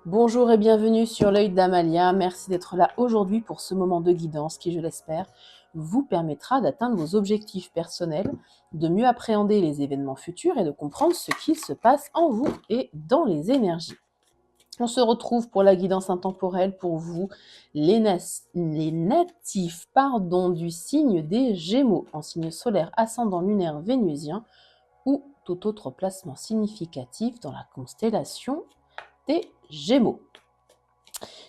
Bonjour et bienvenue sur l'œil d'Amalia. Merci d'être là aujourd'hui pour ce moment de guidance qui, je l'espère, vous permettra d'atteindre vos objectifs personnels, de mieux appréhender les événements futurs et de comprendre ce qui se passe en vous et dans les énergies. On se retrouve pour la guidance intemporelle pour vous, les natifs du signe des Gémeaux, en signe solaire ascendant lunaire vénusien ou tout autre placement significatif dans la constellation des Gémeaux.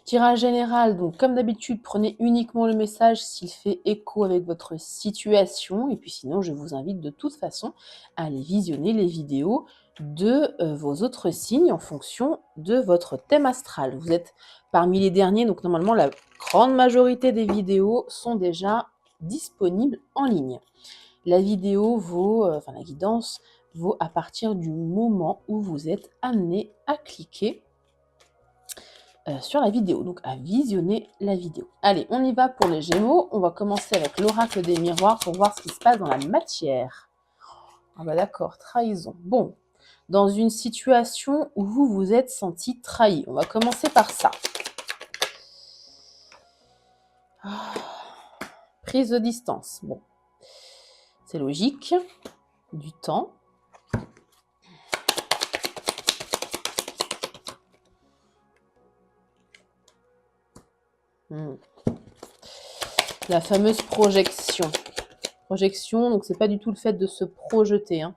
Tirage général, donc comme d'habitude, prenez uniquement le message s'il fait écho avec votre situation. Et puis sinon, je vous invite de toute façon à aller visionner les vidéos de vos autres signes en fonction de votre thème astral. Vous êtes parmi les derniers, donc normalement la grande majorité des vidéos sont déjà disponibles en ligne. La vidéo vaut, la guidance vaut à partir du moment où vous êtes amené à cliquer sur la vidéo, donc à visionner la vidéo. Allez, on y va pour les Gémeaux. On va commencer avec l'oracle des miroirs pour voir ce qui se passe dans la matière. Ah bah d'accord, trahison. Bon, dans une situation où vous vous êtes senti trahi. On va commencer par ça. Prise de distance. Bon, c'est logique. Du temps. La fameuse projection. Projection, donc c'est pas du tout le fait de se projeter, hein.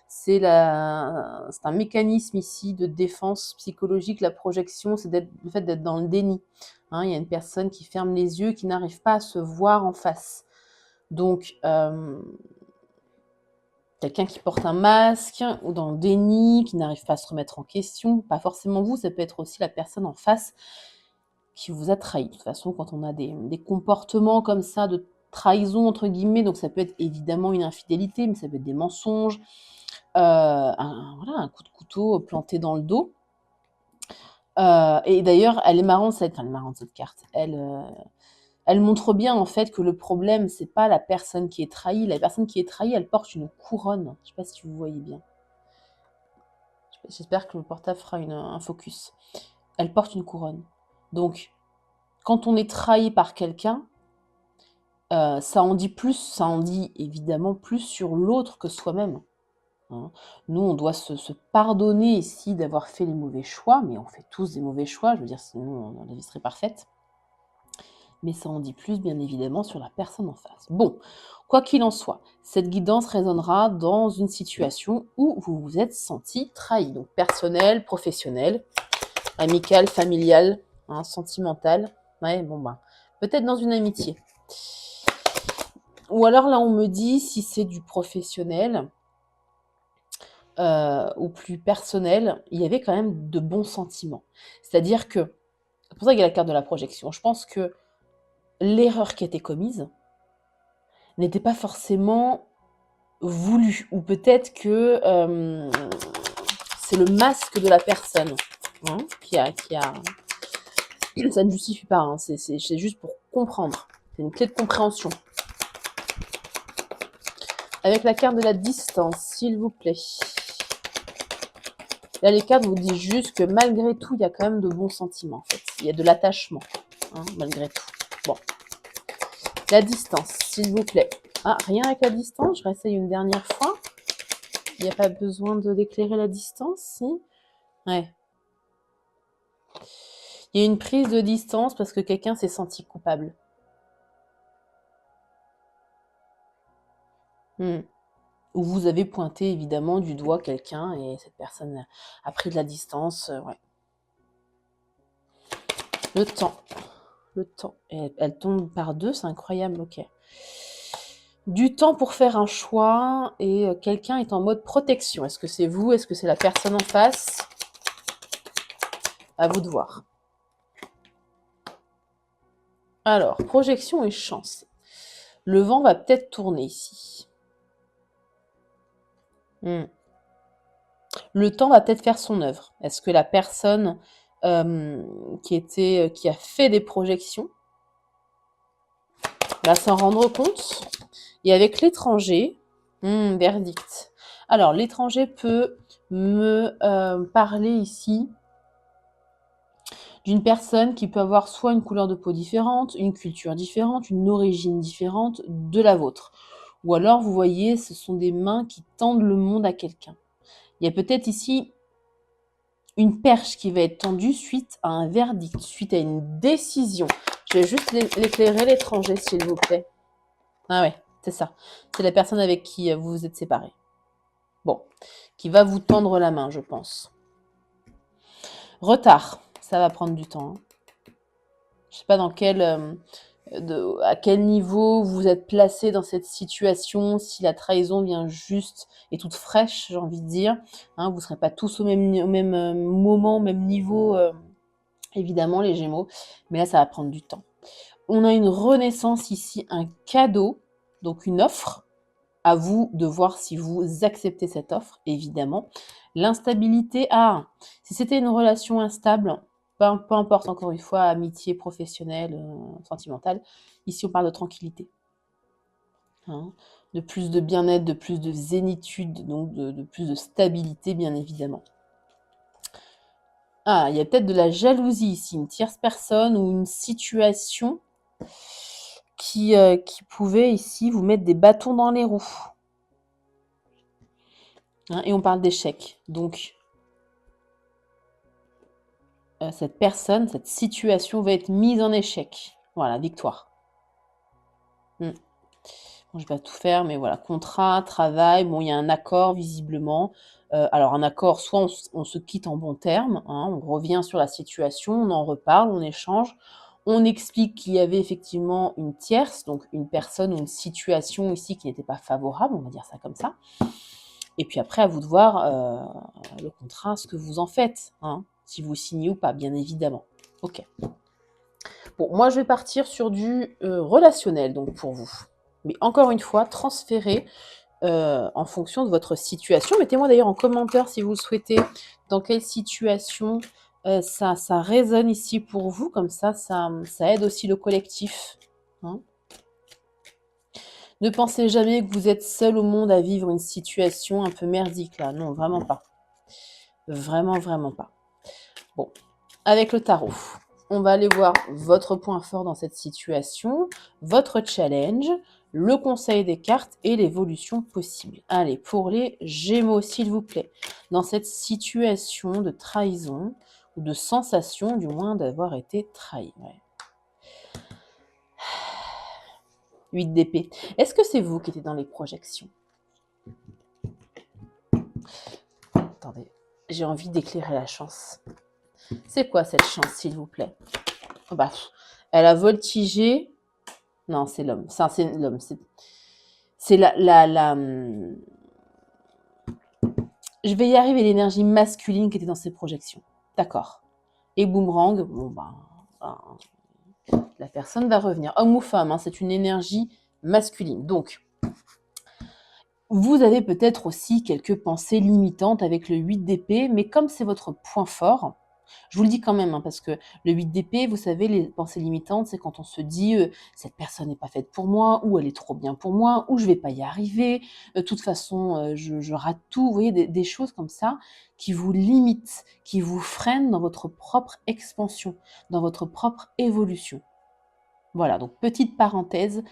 C'est un mécanisme ici de défense psychologique. La projection, c'est le fait d'être dans le déni, hein. Il y a une personne qui ferme les yeux, qui n'arrive pas à se voir en face. Donc, quelqu'un qui porte un masque ou dans le déni, qui n'arrive pas à se remettre en question, pas forcément vous, ça peut être aussi la personne en face qui vous a trahi. De toute façon, quand on a des comportements comme ça de trahison, entre guillemets, donc ça peut être évidemment une infidélité, mais ça peut être des mensonges, un coup de couteau planté dans le dos. Et d'ailleurs, elle est marrante cette carte. Elle montre bien en fait que le problème, c'est pas la personne qui est trahie. La personne qui est trahie, elle porte une couronne. Je sais pas si vous voyez bien. J'espère que le portable fera un focus. Elle porte une couronne. Donc, quand on est trahi par quelqu'un, ça en dit évidemment plus sur l'autre que soi-même, hein. Nous, on doit se pardonner ici d'avoir fait les mauvais choix, mais on fait tous des mauvais choix, je veux dire, sinon la vie serait parfaite. Mais ça en dit plus, bien évidemment, sur la personne en face. Bon, quoi qu'il en soit, cette guidance résonnera dans une situation où vous vous êtes senti trahi, donc personnel, professionnel, amical, familial, hein, sentimental. Ouais, bon bah, peut-être dans une amitié. Ou alors là, on me dit si c'est du professionnel ou plus personnel, il y avait quand même de bons sentiments. C'est-à-dire que, c'est pour ça qu'il y a la carte de la projection. Je pense que l'erreur qui a été commise n'était pas forcément voulue. Ou peut-être que c'est le masque de la personne, hein, qui a... Ça ne justifie pas, hein, c'est juste pour comprendre. C'est une clé de compréhension. Avec la carte de la distance, s'il vous plaît. Là, les cartes vous disent juste que malgré tout, il y a quand même de bons sentiments, en fait. Il y a de l'attachement, hein, malgré tout. Bon. La distance, s'il vous plaît. Ah, rien avec la distance, je réessaye une dernière fois. Il n'y a pas besoin d'éclairer la distance, si? Ouais. Il y a une prise de distance parce que quelqu'un s'est senti coupable. Ou vous avez pointé évidemment du doigt quelqu'un et cette personne a pris de la distance. Ouais. Le temps. Et elle tombe par deux, c'est incroyable, ok. Du temps pour faire un choix et quelqu'un est en mode protection. Est-ce que c'est vous? Est-ce que c'est la personne en face? À vous de voir. Alors, projection et chance. Le vent va peut-être tourner ici. Le temps va peut-être faire son œuvre. Est-ce que la personne qui a fait des projections va s'en rendre compte? Et avec l'étranger, verdict. Alors, l'étranger peut me parler ici d'une personne qui peut avoir soit une couleur de peau différente, une culture différente, une origine différente de la vôtre. Ou alors, vous voyez, ce sont des mains qui tendent le monde à quelqu'un. Il y a peut-être ici une perche qui va être tendue suite à un verdict, suite à une décision. Je vais juste l'éclairer, l'étranger, s'il vous plaît. Ah ouais, c'est ça. C'est la personne avec qui vous vous êtes séparés. Bon, qui va vous tendre la main, je pense. Retard, ça va prendre du temps. Je ne sais pas à quel niveau vous êtes placé dans cette situation, si la trahison vient juste et toute fraîche, j'ai envie de dire. Hein, vous ne serez pas tous au même moment, au même niveau, évidemment, les Gémeaux. Mais là, ça va prendre du temps. On a une renaissance ici, un cadeau, donc une offre. À vous de voir si vous acceptez cette offre, évidemment. L'instabilité, si c'était une relation instable, peu importe, encore une fois, amitié, professionnelle, sentimentale, ici on parle de tranquillité. Hein, de plus de bien-être, de plus de zénitude, donc de plus de stabilité, bien évidemment. Il y a peut-être de la jalousie ici, une tierce personne ou une situation qui pouvait ici vous mettre des bâtons dans les roues. Hein, et on parle d'échec. Donc, cette personne, cette situation va être mise en échec. Voilà, victoire. Bon, je vais pas tout faire, mais voilà, contrat, travail, bon, il y a un accord visiblement. Alors un accord, soit on se quitte en bons termes, hein, on revient sur la situation, on en reparle, on échange, on explique qu'il y avait effectivement une tierce, donc une personne ou une situation ici qui n'était pas favorable, on va dire ça comme ça. Et puis après, à vous de voir le contrat, ce que vous en faites, hein, si vous signez ou pas, bien évidemment. Ok. Bon, moi, je vais partir sur du relationnel, donc pour vous. Mais encore une fois, transférez en fonction de votre situation. Mettez-moi d'ailleurs en commentaire si vous le souhaitez, dans quelle situation ça résonne ici pour vous. Comme ça aide aussi le collectif. Hein. Ne pensez jamais que vous êtes seul au monde à vivre une situation un peu merdique là. Non, vraiment pas. Vraiment, vraiment pas. Bon, avec le tarot, on va aller voir votre point fort dans cette situation, votre challenge, le conseil des cartes et l'évolution possible. Allez, pour les Gémeaux, s'il vous plaît, dans cette situation de trahison, ou de sensation du moins d'avoir été trahi. Ouais. 8 d'épée. Est-ce que c'est vous qui étiez dans les projections? Attendez, j'ai envie d'éclairer la chance. C'est quoi cette chance, s'il vous plaît? Elle a voltigé. Non, c'est l'homme. C'est l'homme. C'est Je vais y arriver, l'énergie masculine qui était dans ces projections. D'accord. Et boomerang, la personne va revenir. Homme ou femme, hein, c'est une énergie masculine. Donc, vous avez peut-être aussi quelques pensées limitantes avec le 8 d'épée, mais comme c'est votre point fort, je vous le dis quand même, hein, parce que le 8 d'épée, vous savez, les pensées limitantes, c'est quand on se dit cette personne n'est pas faite pour moi, ou elle est trop bien pour moi, ou je vais pas y arriver, de toute façon, je rate tout. Vous voyez, des choses comme ça qui vous limitent, qui vous freinent dans votre propre expansion, dans votre propre évolution. Voilà, donc petite parenthèse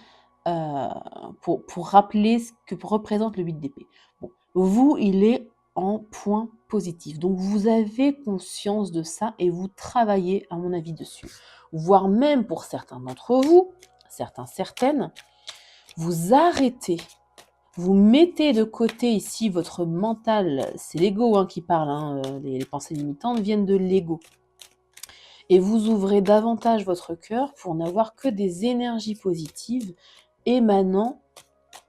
pour rappeler ce que représente le 8 d'épée. Bon, vous, il est en point positif. Donc, vous avez conscience de ça et vous travaillez, à mon avis, dessus. Voire même pour certains d'entre vous, certaines, vous arrêtez. Vous mettez de côté ici votre mental, c'est l'ego qui parle, les pensées limitantes viennent de l'ego. Et vous ouvrez davantage votre cœur pour n'avoir que des énergies positives émanant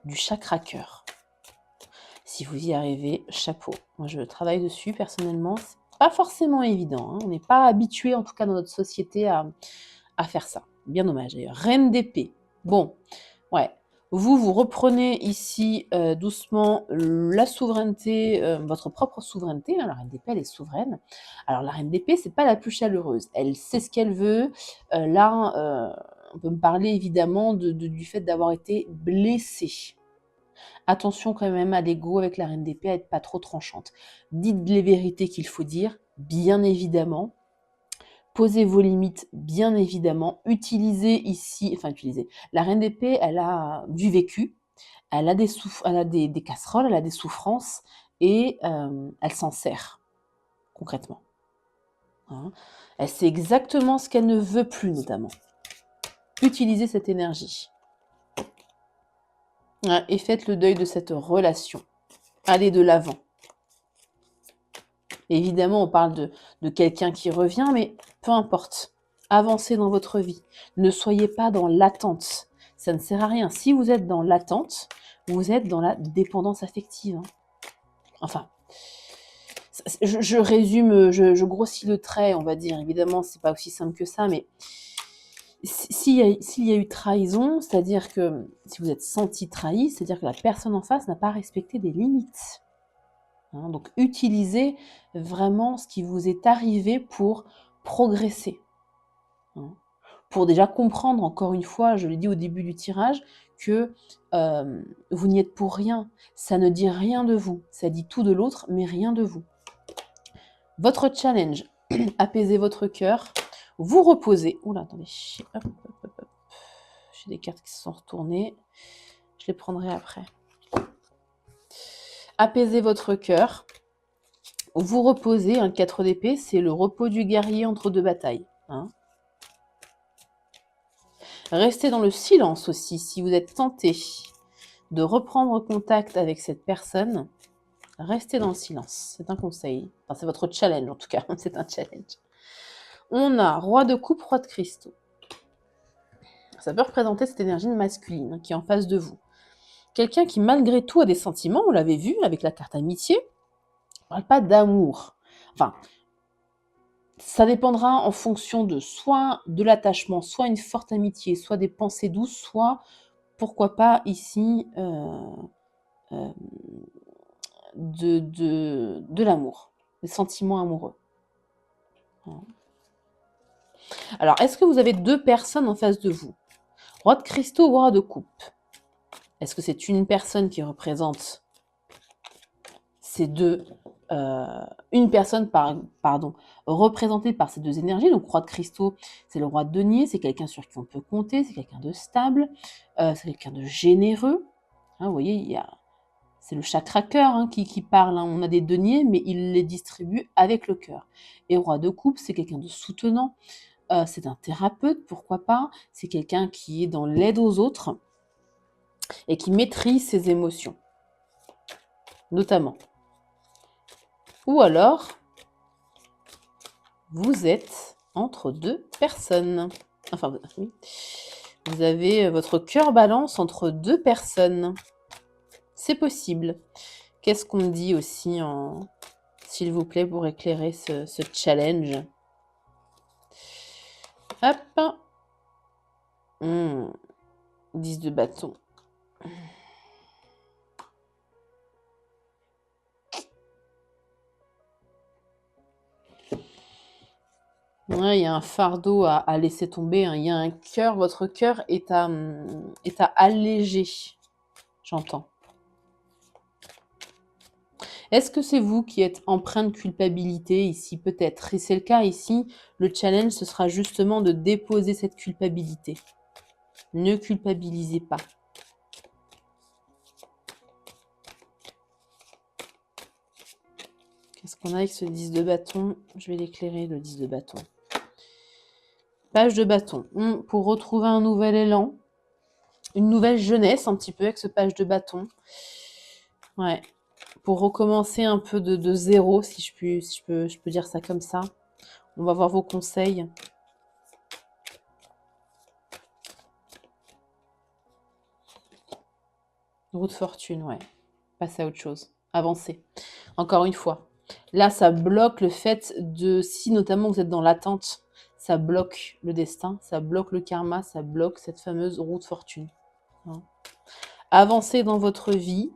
du chakra cœur. Si vous y arrivez, chapeau. Moi, je travaille dessus personnellement. C'est pas forcément évident. On n'est pas habitué, en tout cas dans notre société, à faire ça. Bien dommage d'ailleurs. Reine d'épée. Bon, ouais. Vous reprenez ici doucement la souveraineté, votre propre souveraineté. La reine d'épée, elle est souveraine. Alors, la reine d'épée, c'est pas la plus chaleureuse. Elle sait ce qu'elle veut. On peut me parler évidemment du fait d'avoir été blessée. Attention quand même à l'ego avec la reine d'épée, à être pas trop tranchante. Dites les vérités qu'il faut dire, bien évidemment. Posez vos limites, bien évidemment. Utilisez ici, enfin utilisez. La reine d'épée, elle a du vécu, elle a des casseroles, elle a des souffrances et elle s'en sert concrètement. Hein. Elle sait exactement ce qu'elle ne veut plus, notamment. Utilisez cette énergie. Hein, et faites le deuil de cette relation. Allez de l'avant. Évidemment, on parle de quelqu'un qui revient, mais peu importe. Avancez dans votre vie. Ne soyez pas dans l'attente. Ça ne sert à rien. Si vous êtes dans l'attente, vous êtes dans la dépendance affective. Hein. Enfin, je résume, je grossis le trait, on va dire. Évidemment, c'est pas aussi simple que ça, mais s'il y a eu trahison, c'est-à-dire que si vous êtes senti trahi, c'est-à-dire que la personne en face n'a pas respecté des limites. Hein, donc, utilisez vraiment ce qui vous est arrivé pour progresser. Hein. Pour déjà comprendre, encore une fois, je l'ai dit au début du tirage, que vous n'y êtes pour rien. Ça ne dit rien de vous. Ça dit tout de l'autre, mais rien de vous. Votre challenge, apaisez votre cœur, vous reposez. Oula, attendez. Hop, hop, hop, hop. J'ai des cartes qui se sont retournées. Je les prendrai après. Apaisez votre cœur. Vous reposez, un 4 d'épée, c'est le repos du guerrier entre deux batailles. Hein. Restez dans le silence aussi. Si vous êtes tenté de reprendre contact avec cette personne, restez dans le silence. C'est un conseil. Enfin, c'est votre challenge en tout cas. C'est un challenge. On a roi de coupe, roi de cristaux. Ça peut représenter cette énergie masculine qui est en face de vous. Quelqu'un qui malgré tout a des sentiments, on l'avait vu avec la carte amitié. On ne parle pas d'amour. Enfin, ça dépendra en fonction de soit de l'attachement, soit une forte amitié, soit des pensées douces, soit, pourquoi pas ici, de l'amour, des sentiments amoureux. Alors, est-ce que vous avez deux personnes en face de vous? Roi de cristaux, roi de coupe. Est-ce que c'est une personne qui représente ces deux, une personne représentée par ces deux énergies? Donc roi de cristaux, c'est le roi de denier, c'est quelqu'un sur qui on peut compter, c'est quelqu'un de stable, c'est quelqu'un de généreux. Hein, vous voyez, c'est le chakra cœur hein, qui parle. Hein. On a des deniers, mais il les distribue avec le cœur. Et roi de coupe, c'est quelqu'un de soutenant, c'est un thérapeute, pourquoi pas. C'est quelqu'un qui est dans l'aide aux autres et qui maîtrise ses émotions, notamment. Ou alors, vous êtes entre deux personnes. Enfin, oui. Vous avez votre cœur balance entre deux personnes. C'est possible. Qu'est-ce qu'on dit aussi s'il vous plaît, pour éclairer ce challenge? Hop. 10 de bâton. Ouais, il y a un fardeau à laisser tomber. Hein. Il y a un cœur. Votre cœur est à alléger. J'entends. Est-ce que c'est vous qui êtes empreint de culpabilité ici? Peut-être. Et c'est le cas ici, le challenge, ce sera justement de déposer cette culpabilité. Ne culpabilisez pas. Qu'est-ce qu'on a avec ce 10 de bâton? Je vais l'éclairer, le 10 de bâton. Page de bâton. Pour retrouver un nouvel élan, une nouvelle jeunesse un petit peu avec ce page de bâton. Ouais. Pour recommencer un peu de zéro, si je peux dire ça comme ça. On va voir vos conseils. Roue de fortune, ouais. Passer à autre chose. Avancer. Encore une fois. Là, ça bloque le fait si notamment vous êtes dans l'attente, ça bloque le destin, ça bloque le karma, ça bloque cette fameuse roue de fortune. Hein. Avancez dans votre vie.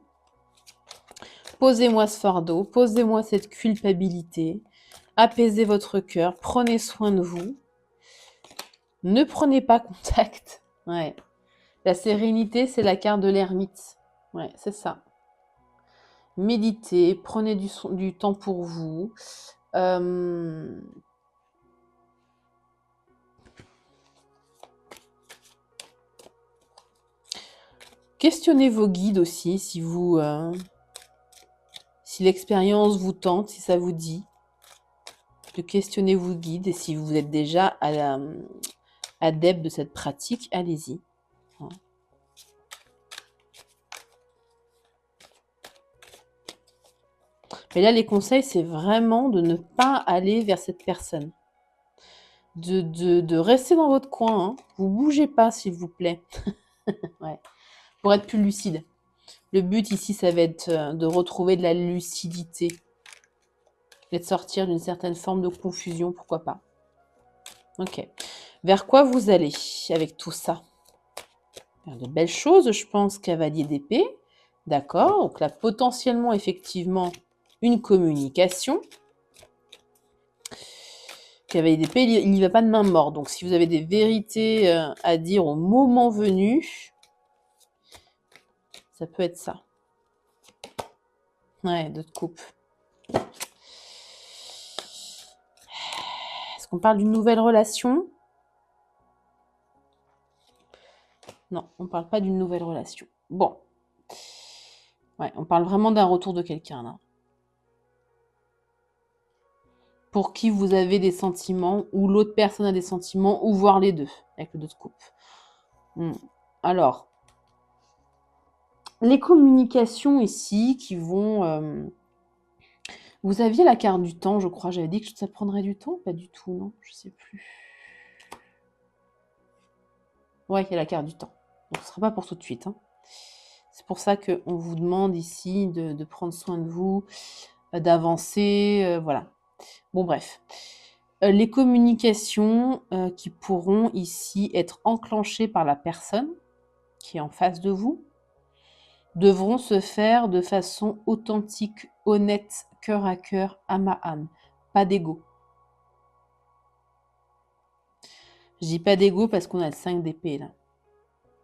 Posez-moi ce fardeau, posez-moi cette culpabilité. Apaisez votre cœur, prenez soin de vous. Ne prenez pas contact. Ouais. La sérénité, c'est la carte de l'ermite. Ouais, c'est ça. Méditez, prenez du temps pour vous. Questionnez vos guides aussi, si si l'expérience vous tente, si ça vous dit, de questionner vos guides. Et si vous êtes déjà adepte de cette pratique, allez-y. Mais là, les conseils, c'est vraiment de ne pas aller vers cette personne. De rester dans votre coin. Hein. Vous bougez pas, s'il vous plaît. Ouais. Pour être plus lucide. Le but ici, ça va être de retrouver de la lucidité. Et de sortir d'une certaine forme de confusion, pourquoi pas. Ok. Vers quoi vous allez avec tout ça? Vers de belles choses, je pense, cavalier d'épée. D'accord. Donc là, potentiellement, effectivement, une communication. Cavalier d'épée, il n'y va pas de main morte. Donc, si vous avez des vérités à dire au moment venu, ça peut être ça. Ouais, deux de coupe. Est-ce qu'on parle d'une nouvelle relation? Non, on ne parle pas d'une nouvelle relation. Bon. Ouais, on parle vraiment d'un retour de quelqu'un, là. Pour qui vous avez des sentiments, ou l'autre personne a des sentiments, ou voire les deux, avec le deux de coupe. Alors, les communications ici qui vont... Vous aviez la carte du temps, je crois. J'avais dit que ça prendrait du temps. Pas du tout, non. Je sais plus. Ouais, il y a la carte du temps. Donc, ce ne sera pas pour tout de suite. Hein. C'est pour ça qu'on vous demande ici de prendre soin de vous, d'avancer. Voilà. Bon, bref. Les communications qui pourront ici être enclenchées par la personne qui est en face de vous devront se faire de façon authentique, honnête, cœur à cœur, âme à âme. Pas d'ego. Je dis pas d'ego parce qu'on a le 5 d'épée là.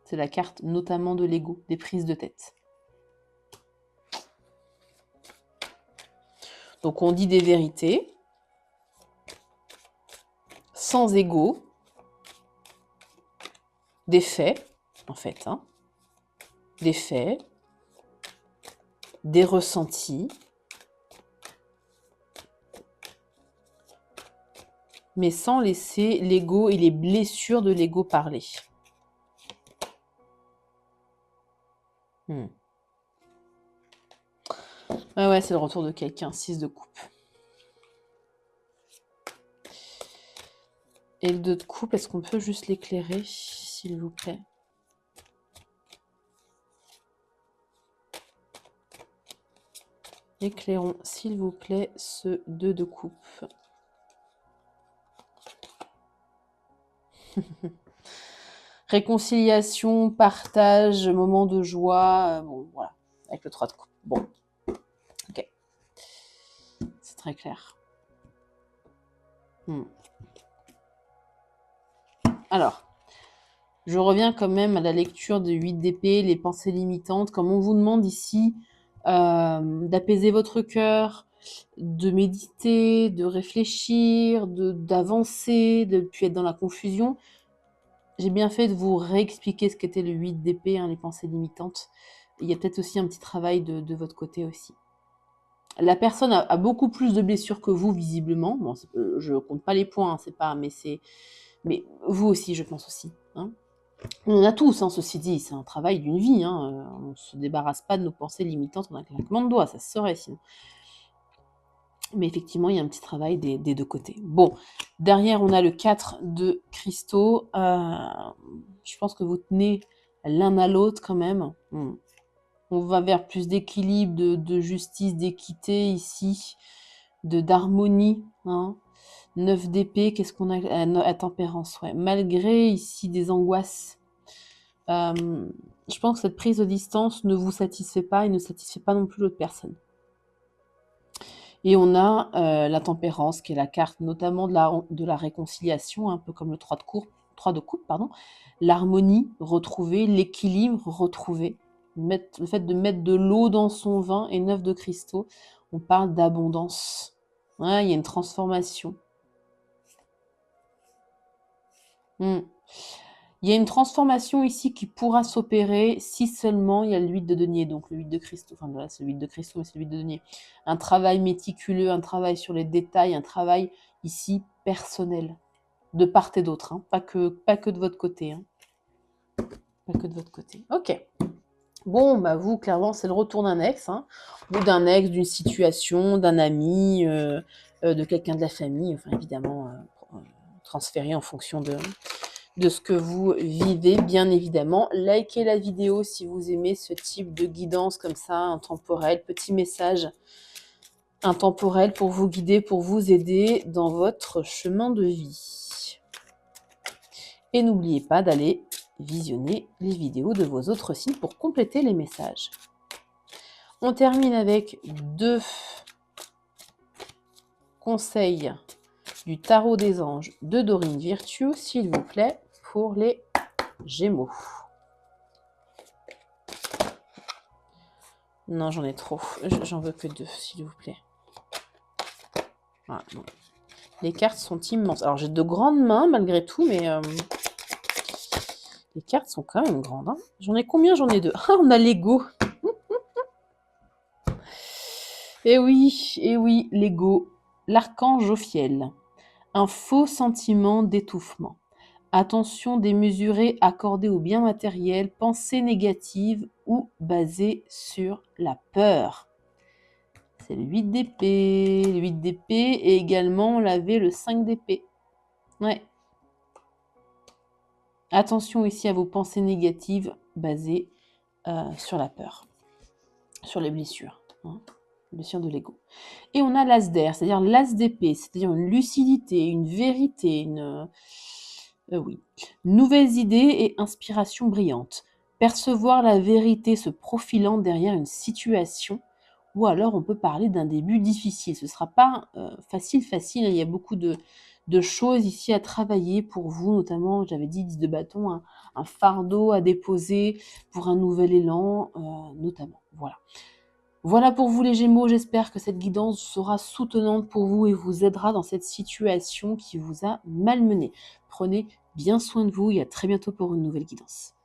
C'est la carte notamment de l'ego, des prises de tête. Donc on dit des vérités, sans ego, des faits, en fait, hein, des faits, des ressentis, mais sans laisser l'ego et les blessures de l'ego parler. Ouais, c'est le retour de quelqu'un, 6 de coupe. Et le 2 de coupe, est-ce qu'on peut juste l'éclairer, s'il vous plaît? Éclairons, s'il vous plaît, ce 2 de coupe. Réconciliation, partage, moment de joie, bon, voilà, avec le 3 de coupe. Bon, ok. C'est très clair. Alors, je reviens quand même à la lecture de 8 d'épée, les pensées limitantes, comme on vous demande ici d'apaiser votre cœur, de méditer, de réfléchir, d'avancer, de ne plus être dans la confusion. J'ai bien fait de vous réexpliquer ce qu'était le 8 d'épée, hein, les pensées limitantes. Il y a peut-être aussi un petit travail de votre côté aussi. La personne a beaucoup plus de blessures que vous, visiblement. Bon, je compte pas les points, hein, c'est pas, mais vous aussi, je pense aussi. Hein. On en a tous, hein, ceci dit, c'est un travail d'une vie. Hein. On ne se débarrasse pas de nos pensées limitantes en un claquement de doigts, ça se saurait sinon. Mais effectivement, il y a un petit travail des deux côtés. Bon, derrière, on a le 4 de cristaux. Je pense que vous tenez l'un à l'autre quand même. On va vers plus d'équilibre, de justice, d'équité ici, d'harmonie. Hein. 9 d'épée, qu'est-ce qu'on a à tempérance, ouais. Malgré ici des angoisses, je pense que cette prise de distance ne vous satisfait pas et ne satisfait pas non plus l'autre personne. Et on a la tempérance, qui est la carte notamment de la réconciliation, un peu comme le 3 de coupe, l'harmonie retrouvée, l'équilibre retrouvé, le fait de mettre de l'eau dans son vin et 9 de cristaux, on parle d'abondance. Ouais, il y a une transformation. Il y a une transformation ici qui pourra s'opérer si seulement il y a l'huile de denier, donc le 8 de Christ, enfin voilà, c'est le 8 de Christ, mais c'est le 8 de denier. Un travail méticuleux, un travail sur les détails, un travail ici personnel, de part et d'autre, hein, pas que de votre côté. Hein. Pas que de votre côté. Ok. Bon, bah vous, clairement, c'est le retour d'un ex, hein, ou d'un ex, d'une situation, d'un ami, de quelqu'un de la famille, enfin évidemment, transféré en fonction de ce que vous vivez, bien évidemment. Likez la vidéo si vous aimez ce type de guidance comme ça, intemporelle, petit message intemporel pour vous guider, pour vous aider dans votre chemin de vie. Et n'oubliez pas d'aller visionner les vidéos de vos autres signes pour compléter les messages. On termine avec 2 conseils du tarot des anges de Dorine Virtue, s'il vous plaît, pour les Gémeaux. Non, j'en ai trop. J'en veux que 2, s'il vous plaît. Voilà, bon. Les cartes sont immenses. Alors, j'ai de grandes mains, malgré tout, mais les cartes sont quand même grandes. Hein. J'en ai combien? J'en ai 2. Ah, on a l'ego. Eh oui, l'ego. L'archange Ophiel. Un faux sentiment d'étouffement. Attention démesurée accordée au bien matériel, pensée négative ou basée sur la peur. C'est le 8 d'épée. Le 8 d'épée et également on avait le 5 d'épée. Ouais. Attention ici à vos pensées négatives basées sur la peur, sur les blessures. Hein, blessures de l'ego. Et on a l'as d'air, c'est-à-dire l'as d'épée, c'est-à-dire une lucidité, une vérité, oui. Nouvelles idées et inspiration brillante. Percevoir la vérité se profilant derrière une situation, ou alors on peut parler d'un début difficile. Ce ne sera pas facile, hein. Il y a beaucoup de choses ici à travailler pour vous, notamment, j'avais dit 10 de bâton, un fardeau à déposer pour un nouvel élan, notamment. Voilà. Voilà pour vous les Gémeaux, j'espère que cette guidance sera soutenante pour vous et vous aidera dans cette situation qui vous a malmené. Prenez bien soin de vous et à très bientôt pour une nouvelle guidance.